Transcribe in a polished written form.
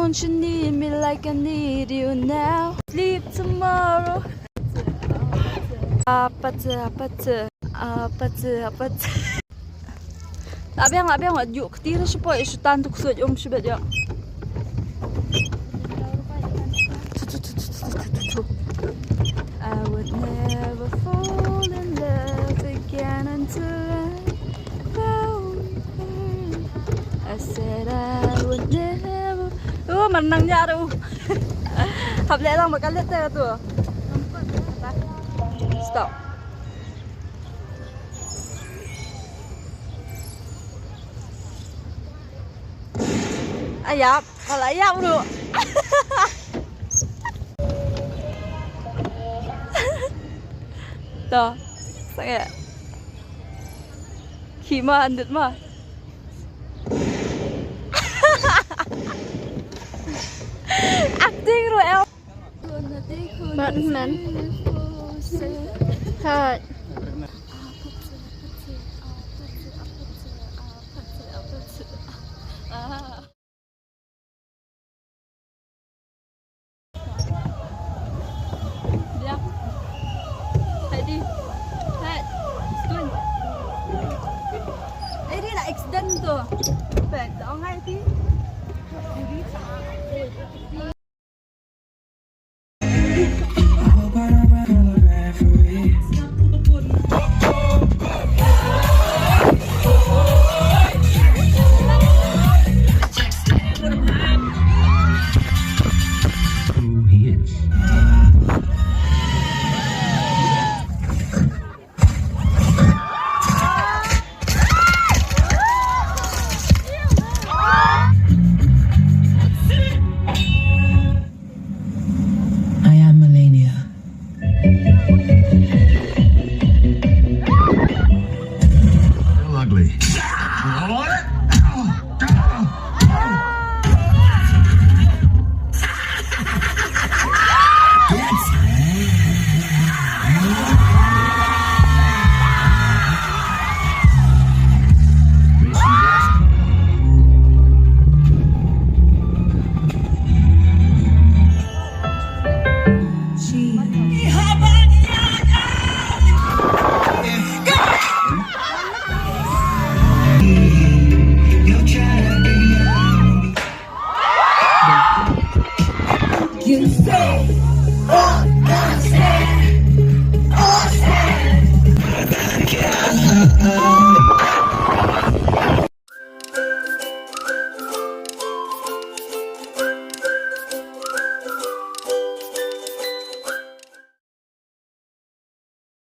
Don't you need me like I need you now? Sleep tomorrow. Apa tu? Abang, yuk ketira supaya isutan tu kusut sebab dia. I would never fall in love again until I found her. I said I would never. Menangnya tu. Hab lẽ lang makan letter tu. Stop. Ayap, kalau ayap dulu. Tuh, sangat. Kima andut mah. Acting rồi em. Bạn Thôi. Ini là accident tuh. Phải đó ngay tí. I hope I don't run all the referees.